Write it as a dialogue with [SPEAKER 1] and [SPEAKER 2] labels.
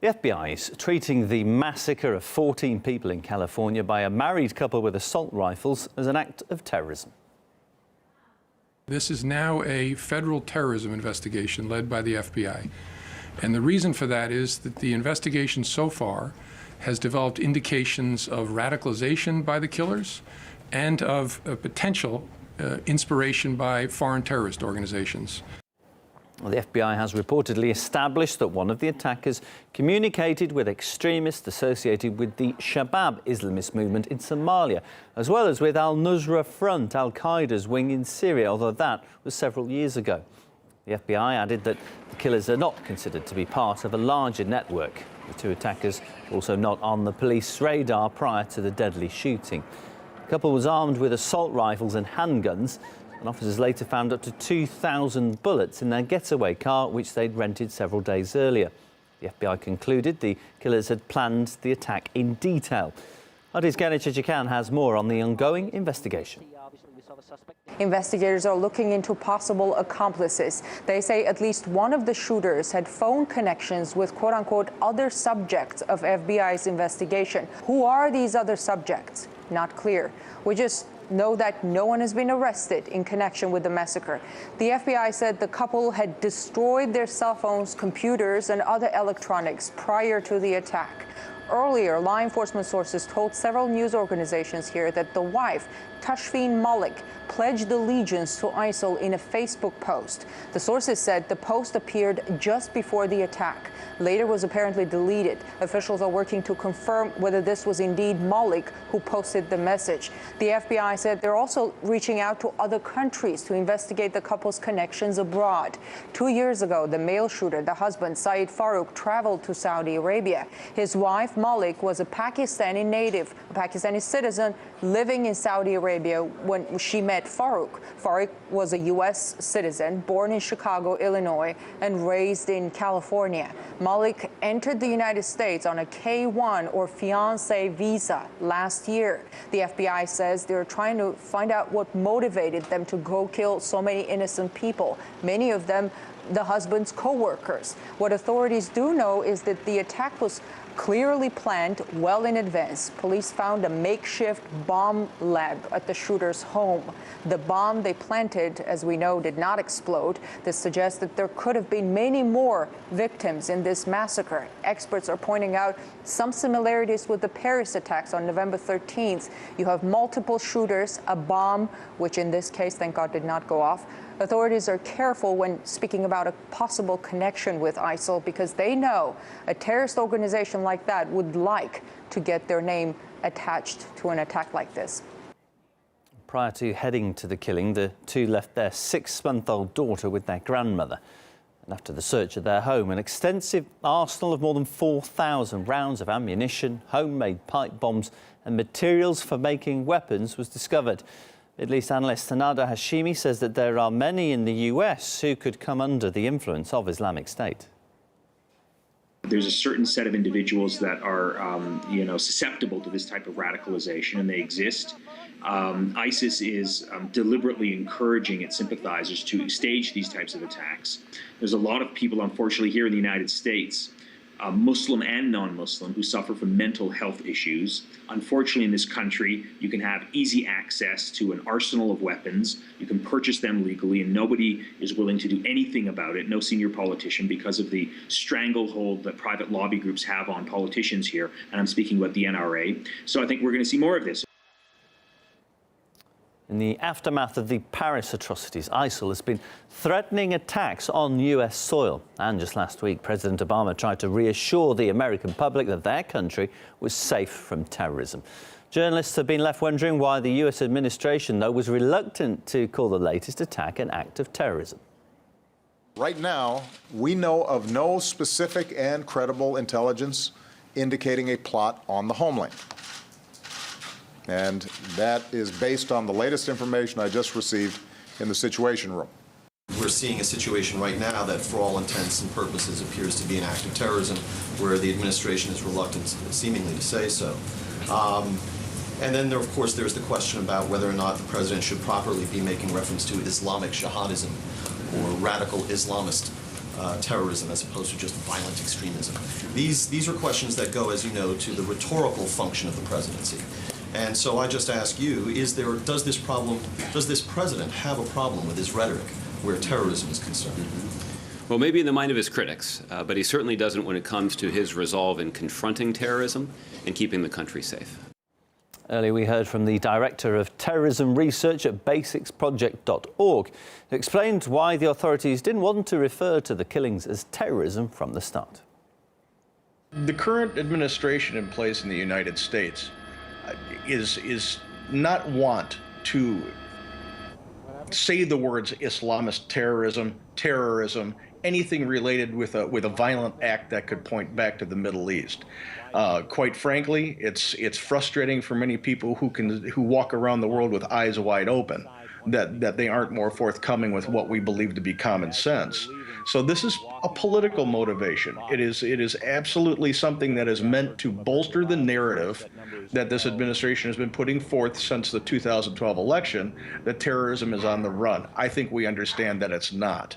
[SPEAKER 1] The FBI is treating the massacre of 14 people in California by a married couple with assault rifles as an act of terrorism.
[SPEAKER 2] This is now a federal terrorism investigation led by the FBI. And the reason for that is that the investigation so far has developed indications of radicalization by the killers and of potential inspiration by foreign terrorist organizations.
[SPEAKER 1] Well, the FBI has reportedly established that one of the attackers communicated with extremists associated with the Shabab Islamist movement in Somalia, as well as with Al-Nusra Front, Al-Qaeda's wing in Syria, although that was several years ago. The FBI added that the killers are not considered to be part of a larger network. The two attackers were also not on the police radar prior to the deadly shooting. The couple was armed with assault rifles and handguns, and officers later found up to 2,000 bullets in their getaway car, which they'd rented several days earlier. The FBI concluded the killers had planned the attack in detail. Adis Genichikayan has more on the ongoing investigation.
[SPEAKER 3] Investigators are looking into possible accomplices. They say at least one of the shooters had phone connections with quote-unquote other subjects of FBI's investigation. Who are these other subjects? Not clear. We just know that no one has been arrested in connection with the massacre. The FBI said the couple had destroyed their cell phones, computers, and other electronics prior to the attack. Earlier, law enforcement sources told several news organizations here that the wife, Tashfeen Malik, pledged allegiance to ISIL in a Facebook post. The sources said the post appeared just before the attack. Later was apparently deleted. Officials are working to confirm whether this was indeed Malik who posted the message. The FBI said they're also reaching out to other countries to investigate the couple's connections abroad. 2 years ago, the male shooter, the husband, Saeed Farouk, traveled to Saudi Arabia. His wife, Malik, was a Pakistani native, a Pakistani citizen living in Saudi Arabia when she met Farouk. Farouk was a U.S. citizen, born in Chicago, Illinois, and raised in California. Malik entered the United States on a K-1 or fiancé visa last year. The FBI says they're trying to find out what motivated them to go kill so many innocent people, many of them the husband's co-workers. What authorities do know is that the attack was clearly planned well in advance. Police found a makeshift bomb lab at the shooter's home. The bomb they planted, as we know, did not explode. This suggests that there could have been many more victims in this massacre. Experts are pointing out some similarities with the Paris attacks on November 13th. You have multiple shooters, a bomb, which in this case, thank God, did not go off. Authorities are careful when speaking about a possible connection with ISIL because they know a terrorist organization like that would like to get their name attached to an attack like this.
[SPEAKER 1] Prior to heading to the killing, the two left their 6-month-old daughter with their grandmother. And after the search of their home, an extensive arsenal of more than 4,000 rounds of ammunition, homemade pipe bombs and materials for making weapons was discovered. Middle East analyst Sanada Hashimi says that there are many in the US who could come under the influence of Islamic State.
[SPEAKER 4] There's a certain set of individuals that are, susceptible to this type of radicalization, and they exist. ISIS is deliberately encouraging its sympathizers to stage these types of attacks. There's a lot of people, unfortunately, here in the United States, Muslim and non-Muslim, who suffer from mental health issues. Unfortunately, in this country, you can have easy access to an arsenal of weapons. You can purchase them legally, and nobody is willing to do anything about it, no senior politician, because of the stranglehold that private lobby groups have on politicians here, and I'm speaking about the NRA. So I think we're going to see more of this.
[SPEAKER 1] In the aftermath of the Paris atrocities, ISIL has been threatening attacks on US soil. And just last week, President Obama tried to reassure the American public that their country was safe from terrorism. Journalists have been left wondering why the US administration, though, was reluctant to call the latest attack an act of terrorism.
[SPEAKER 5] Right now, we know of no specific and credible intelligence indicating a plot on the homeland. And that is based on the latest information I just received in the Situation Room.
[SPEAKER 6] We're seeing a situation right now that, for all intents and purposes, appears to be an act of terrorism, where the administration is reluctant, seemingly, to say so. And then, of course, there's the question about whether or not the president should properly be making reference to Islamic jihadism or radical Islamist terrorism as opposed to just violent extremism? These are questions that go, as you know, to the rhetorical function of the presidency. And so I just ask you, does this president have a problem with his rhetoric where terrorism is concerned?
[SPEAKER 7] Well, maybe in the mind of his critics, but he certainly doesn't when it comes to his resolve in confronting terrorism and keeping the country safe.
[SPEAKER 1] Earlier we heard from the Director of Terrorism Research at basicsproject.org, who explained why the authorities didn't want to refer to the killings as terrorism from the start.
[SPEAKER 8] The current administration in place in the United States is not want to say the words Islamist terrorism, anything related with a violent act that could point back to the Middle East. Quite frankly, it's frustrating for many people who walk around the world with eyes wide open that they aren't more forthcoming with what we believe to be common sense. So this is a political motivation. It is absolutely something that is meant to bolster the narrative that this administration has been putting forth since the 2012 election, that terrorism is on the run. I think we understand that it's not.